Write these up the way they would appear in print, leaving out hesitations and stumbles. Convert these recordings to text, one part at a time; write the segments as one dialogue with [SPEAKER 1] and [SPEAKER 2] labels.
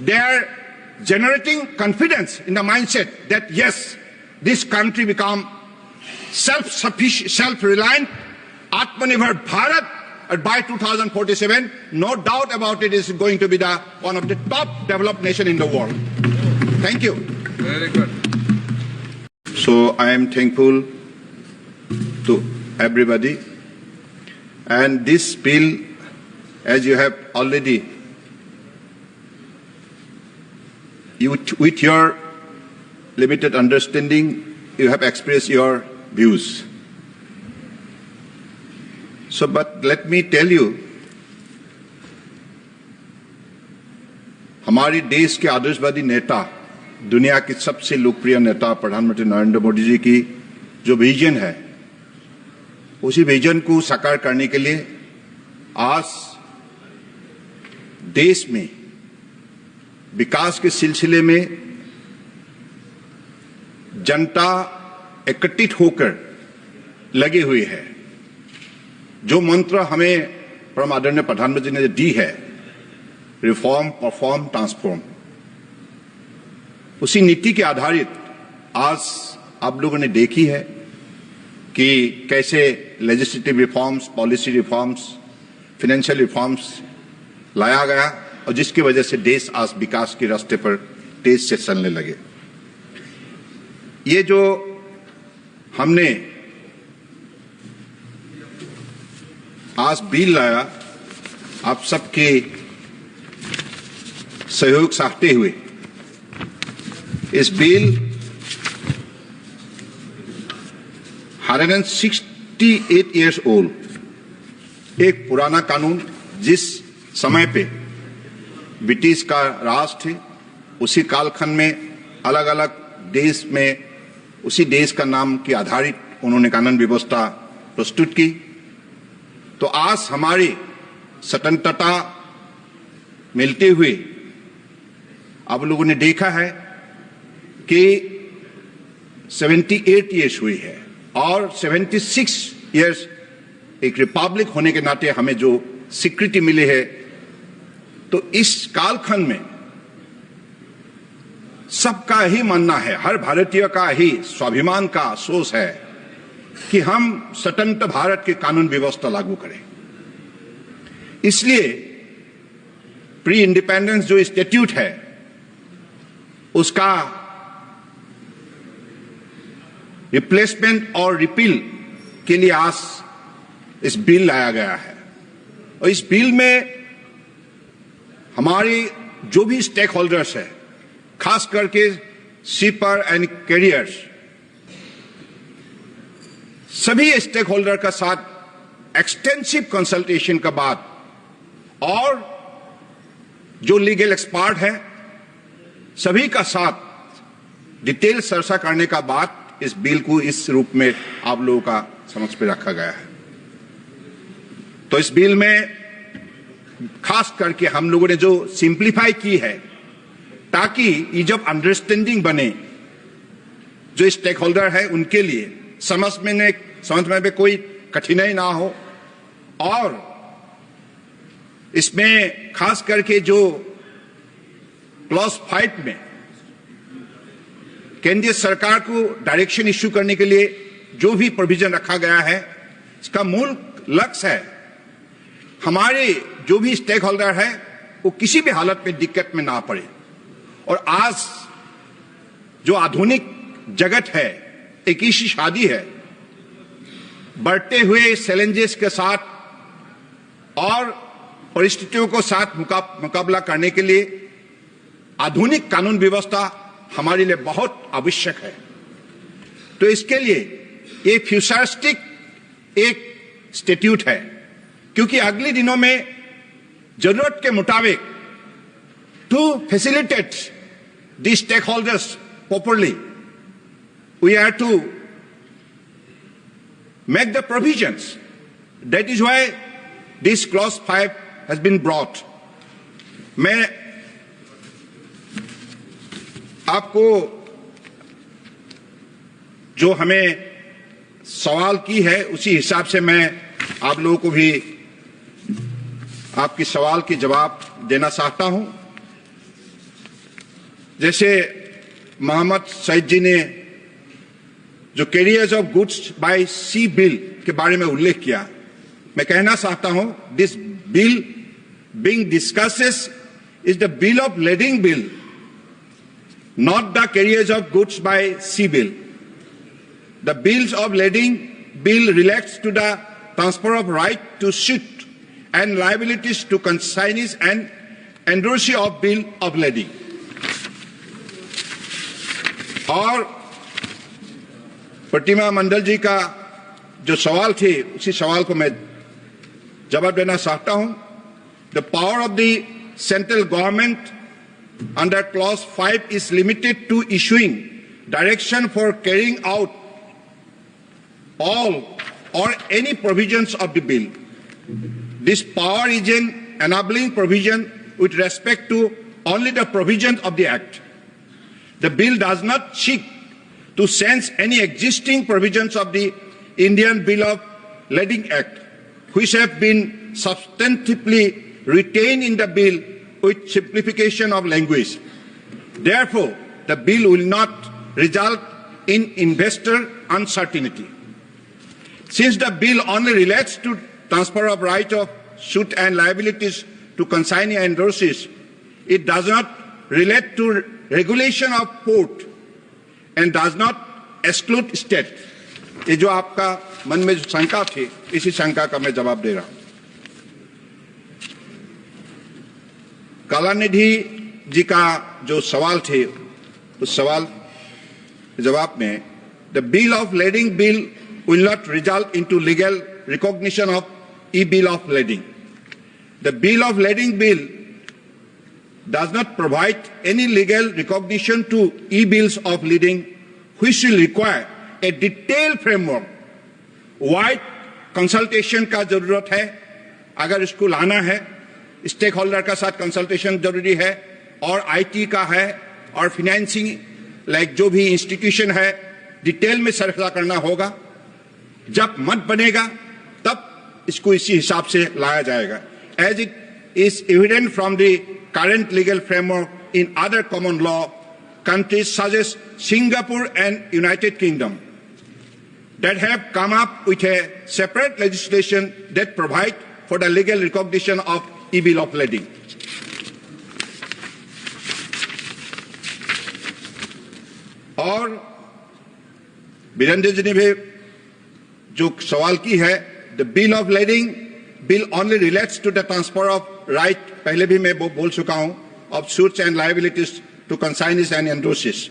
[SPEAKER 1] they are generating confidence in the mindset that yes, this country become self-sufficient, self-reliant, Atmanirbhar Bharat, and by 2047, no doubt about it, is going to be one of the top developed nation in the world. Thank you.
[SPEAKER 2] Very good.
[SPEAKER 1] So I am thankful to everybody. And this bill, as you have already, with your limited understanding, you have expressed your views. So, but let me tell you, हमारे देश के आदर्शवादी नेता, दुनिया के सबसे लोकप्रिय नेता प्रधानमंत्री नरेंद्र मोदी जी की जो विजन है, उसी विजन को साकार करने के लिए आज देश में विकास के सिलसिले में जनता एकत्रित होकर लगी हुई है। जो मंत्र हमें परम आदरणीय प्रधानमंत्री ने दी है, रिफॉर्म, परफॉर्म, ट्रांसफॉर्म, उसी नीति के आधारित आज आप लोगों ने देखी है कि कैसे legislative reforms, policy reforms, financial reforms लाया गया और जिसकी वजह से देश आज विकास के रास्ते पर तेज से चलने लगे। ये जो हमने आज बिल लाया, आप सबके सहयोग चाहते हुए इस बिल 168 years old, एक पुराना कानून, जिस समय पे ब्रिटिश का राज थे, उसी कालखंड में अलग अलग देश में उसी देश का नाम के आधारित उन्होंने कानून व्यवस्था प्रस्तुत की। तो आज हमारी स्वतंत्रता मिलते हुए आप लोगों ने देखा है कि 78 years हुई है और 76 years एक रिपब्लिक होने के नाते हमें जो स्वीकृति मिली है, तो इस कालखंड में सबका ही मानना है, हर भारतीय का ही स्वाभिमान का सोच है कि हम स्वतंत्र भारत के कानून व्यवस्था लागू करें। इसलिए प्री इंडिपेंडेंस जो स्टैट्यूट है, उसका रिप्लेसमेंट और रिपील के लिए आज इस बिल लाया गया है। और इस बिल में हमारे जो भी स्टेक होल्डर्स है, खास करके शिपर एंड कैरियर्स, सभी स्टेक होल्डर का साथ एक्सटेंसिव कंसल्टेशन के बाद और जो लीगल एक्सपर्ट है सभी का साथ डिटेल चर्चा करने का बाद इस बिल को इस रूप में आप लोगों का समक्ष पे रखा गया है। तो इस बिल में खास करके हम लोगों ने जो सिंप्लीफाई की है, ताकि ये जब अंडरस्टैंडिंग बने, जो स्टेक होल्डर है उनके लिए समझने में कोई कठिनाई ना हो। और इसमें खास करके जो क्लॉज 5 में केंद्रीय सरकार को डायरेक्शन इश्यू करने के लिए जो भी प्रोविजन रखा गया है, इसका मूल लक्ष्य है हमारे जो भी स्टेक होल्डर है वो किसी भी हालत में दिक्कत में ना पड़े। और आज जो आधुनिक जगत है, एक ही शादी है, बढ़ते हुए चैलेंजेस के साथ और परिस्थितियों को साथ मुकाबला करने के लिए आधुनिक कानून व्यवस्था हमारे लिए बहुत आवश्यक है। तो इसके लिए ये फ्यूचरिस्टिक एक स्टैट्यूट है, क्योंकि अगले दिनों में जरूरत के मुताबिक to facilitate the stake holders properly we have to make the provisions. That is why this clause 5 has been brought. मैं आपको जो हमें सवाल की है उसी हिसाब से मैं आप लोगों को भी आपके सवाल के जवाब देना चाहता हूं। जैसे मोहम्मद सईद जी ने जो carriers of goods by sea bill के बारे में उल्लेख किया, मैं कहना चाहता हूं, this bill being discussed is the bill of lading bill, not the carriers of goods by sea bill. The bills of lading bill relates to the transfer of right to suit and liabilities to consignees and endorsee of bill of lading. और प्रतिमा मंडल जी का जो सवाल थे, उसी सवाल को मैं जवाब देना चाहता हूं. The power of the central government under clause 5 is limited to issuing direction for carrying out all or any provisions of the bill. This power is an enabling provision with respect to only the provisions of the Act. The bill does not seek to change any existing provisions of the Indian Bill of Lading Act, which have been substantively retained in the bill with simplification of language. Therefore, the bill will not result in investor uncertainty. Since the bill only relates to transfer of right of suit and liabilities to consignee and endorsees, it does not relate to regulation of port and does not exclude state. ये जो आपका मन में जो शंका थी, इसी शंका का मैं जवाब दे रहा हूं. कलानिधि जी का जो सवाल थे, उस सवाल के जवाब में, the bill of lading bill will not result into legal recognition of e-bill of lading. The bill of lading bill does not provide any legal recognition to e-bills of lading, which will require a detailed framework. Wide consultation का जरूरत है. अगर इसको लाना है, stake holder का साथ consultation जरूरी है, और आईटी का है, और फाइनेंसिंग लाइक जो भी इंस्टीट्यूशन है, डिटेल में फैसला करना होगा. जब मत बनेगा तब इसको इसी हिसाब से लाया जाएगा. As it is evident from the current legal framework in other common law countries such as Singapore and United Kingdom that have come up with a separate legislation that provide for the legal recognition of e-bill of lading. और वीरेंद्र जी ने भी जो सवाल की है, the bill of lading bill only relates to the transfer of right, पहले भी मैं बोल चुका हूं, of suits and liabilities to consignees and endorsees.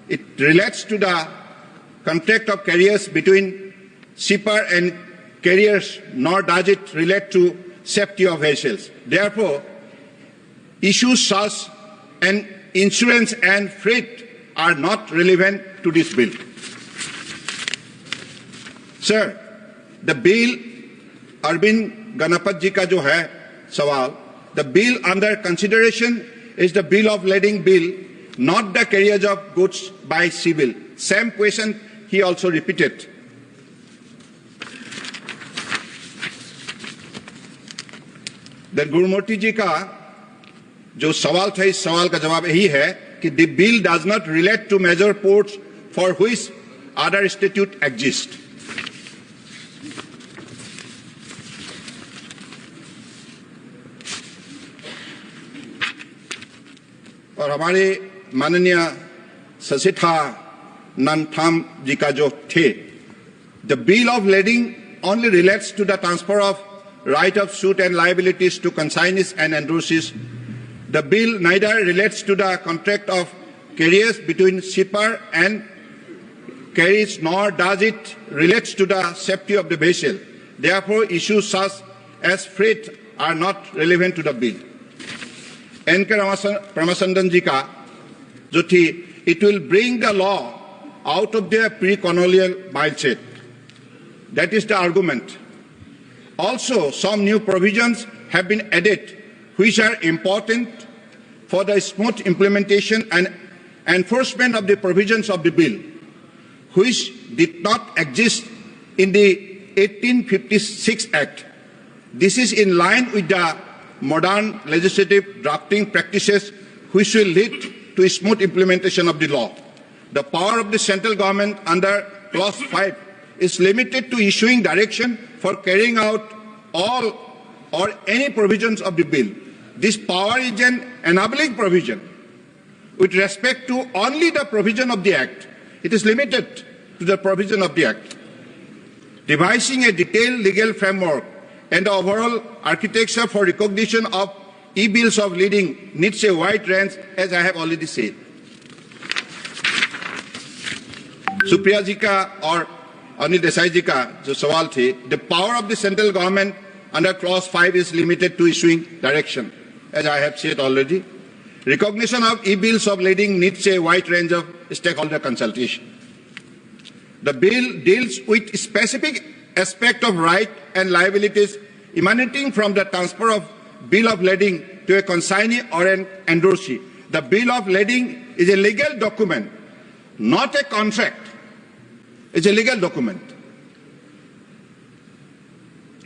[SPEAKER 1] It relates to the contract of carriers between shipper and carriers, nor does it relate to safety of vessels. Therefore, issues such as insurance and freight are not relevant to this bill. Sir, the bill, Arvind Ganapat ji ka jo hai sawal, the bill under consideration is the bill of lading bill, not the carriage of goods by sea bill. Same question he also repeated. Then Gurumurthy ji का जो सवाल था, इस सवाल का जवाब यही है कि the bill does not relate to major ports for which other statute exist. और हमारे माननीय ससिथा नंथाम जी का जो थे, the bill of lading only relates to the transfer of right of suit and liabilities to consignees and endorsees. The bill neither relates to the contract of carriers between shipper and carriers, nor does it relate to the safety of the vessel. Therefore, issues such as freight are not relevant to the bill. N.K. Ramasandan ji ka jo thi, it will bring the law out of their pre-colonial mindset. That is the argument. Also, some new provisions have been added which are important for the smooth implementation and enforcement of the provisions of the bill, which did not exist in the 1856 Act. This is in line with the modern legislative drafting practices which will lead to smooth implementation of the law. The power of the central government under Clause 5 is limited to issuing direction for carrying out all or any provisions of the bill. This power is an enabling provision with respect to only the provision of the Act. It is limited to the provision of the Act. Devising a detailed legal framework and the overall architecture for recognition of e-bills of lading needs a wide range, as I have already said. Supriya जी का और अनिल देसाई जी का जो सवाल थे, the power of the central government under Clause 5 is limited to issuing direction, as I have said already. Recognition of e-bills of lading needs a wide range of stakeholder consultation. The bill deals with specific aspect of right and liabilities emanating from the transfer of bill of lading to a consignee or an endorsee. The bill of lading is a legal document, not a contract. It's a legal document.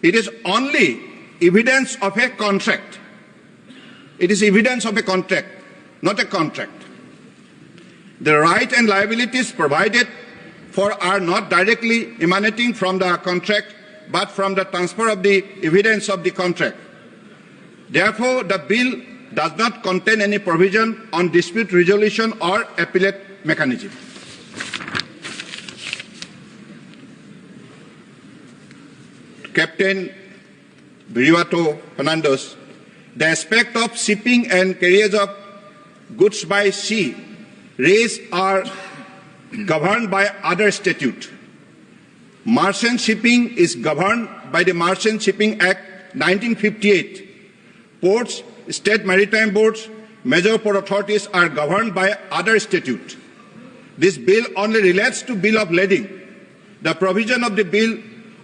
[SPEAKER 1] It is only evidence of a contract. It is evidence of a contract, not a contract. The right and liabilities provided for are not directly emanating from the contract, but from the transfer of the evidence of the contract. Therefore, the bill does not contain any provision on dispute resolution or appellate mechanism. Captain Viriato Fernandez, the aspect of shipping and carriage of goods by sea raised are governed by other statute. Merchant shipping is governed by the Merchant Shipping Act 1958. Ports, state maritime boards, major port authorities are governed by other statute. This bill only relates to bill of lading. The provision of the bill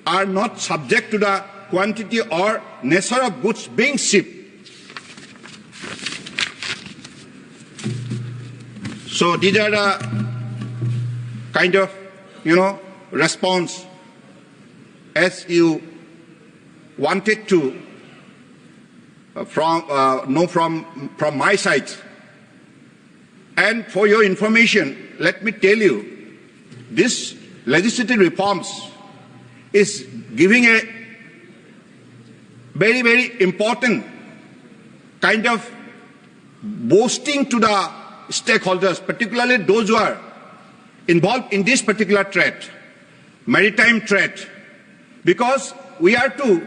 [SPEAKER 1] are not subject to the quantity or nature of goods being shipped. So these are the kind of, response as you wanted to know from my side. And for your information, let me tell you, this legislative reforms is giving a very, very important kind of boasting to the stakeholders, particularly those who are involved in this particular trade, maritime trade, because we are to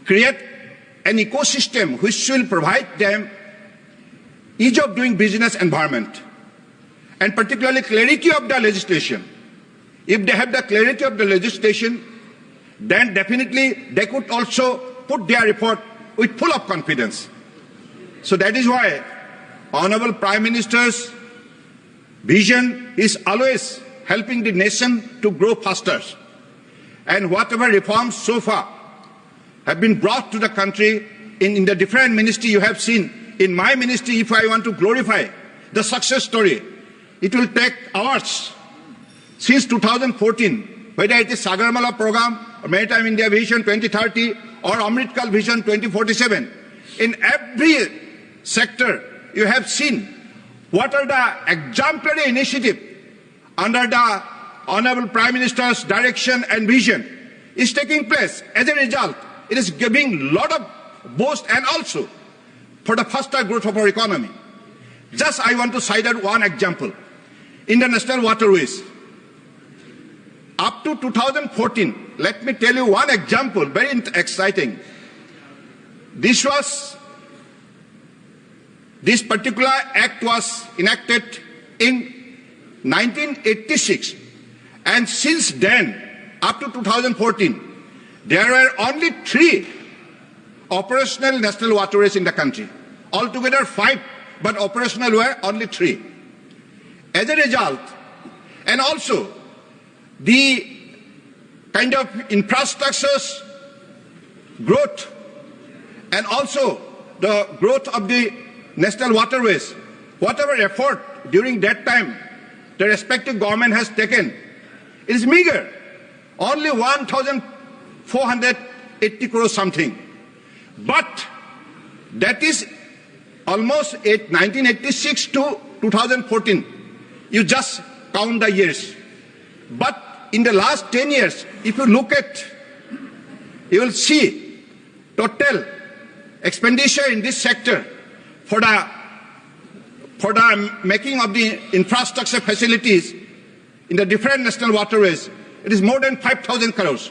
[SPEAKER 1] create an ecosystem which will provide them ease of doing business environment, and particularly clarity of the legislation. If they have the clarity of the legislation, then definitely they could also put their report with full of confidence. So that is why Honorable Prime Minister's vision is always helping the nation to grow faster. And whatever reforms so far have been brought to the country in the different ministry you have seen, in my ministry, if I want to glorify the success story, it will take hours. Since 2014, whether it is Sagarmala program, or Maritime India Vision 2030, or Amritkal Vision 2047, in every sector you have seen what are the exemplary initiatives under the Honorable Prime Minister's direction and vision is taking place. As a result, it is giving a lot of boost and also for the faster growth of our economy. Just I want to cite out one example. International waterways. Up to 2014, let me tell you one example, very exciting. This particular act was enacted in 1986, and since then, up to 2014, there were only 3 operational national waterways in the country. Altogether 5, but operational were only 3. As a result, and also the kind of infrastructures growth and also the growth of the national waterways, whatever effort during that time the respective government has taken, it is meager, only 1,480 crores something. But that is almost 1986 to 2014. You just count the years. But in the last 10 years, if you look at, you will see total expenditure in this sector for the making of the infrastructure facilities in the different national waterways. It is more than 5,000 crores.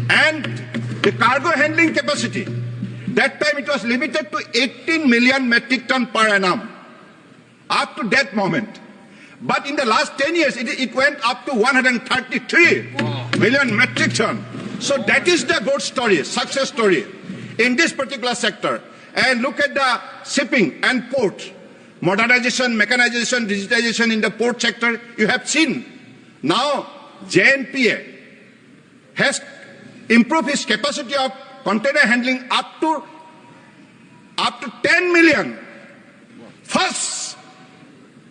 [SPEAKER 1] And the cargo handling capacity, that time it was limited to 18 million metric ton per annum, up to that moment. But in the last 10 years, it went up to 133 million metric ton. So that is the good story, success story in this particular sector. And look at the shipping and port. Modernization, mechanization, digitization in the port sector, you have seen. Now, JNPA has improved its capacity of container handling up to 10 million. First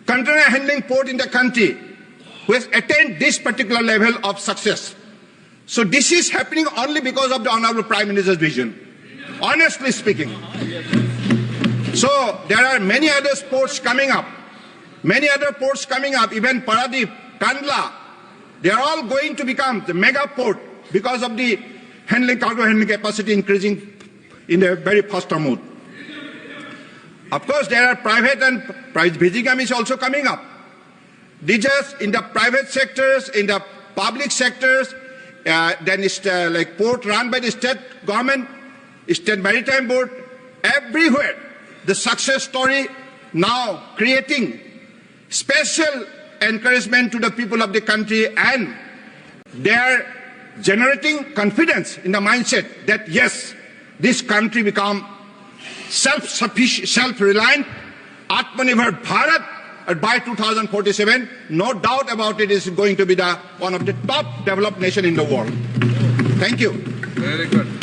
[SPEAKER 1] container handling port in the country who has attained this particular level of success. So this is happening only because of the Honorable Prime Minister's vision, honestly speaking. So there are many other ports coming up, even Paradip, Kandla. They are all going to become the mega port because of the cargo handling capacity increasing in a very faster mode. Of course, there are private and Vizhinjam is also coming up. These are in the private sectors, in the public sectors, then it's like port run by the state government, state maritime board, everywhere. The success story now creating special encouragement to the people of the country, and they are generating confidence in the mindset that yes, this country become self-sufficient, self-reliant, Atmanirbhar Bharat, and by 2047, no doubt about it, is going to be one of the top developed nation in the world. Thank you.
[SPEAKER 2] Very good.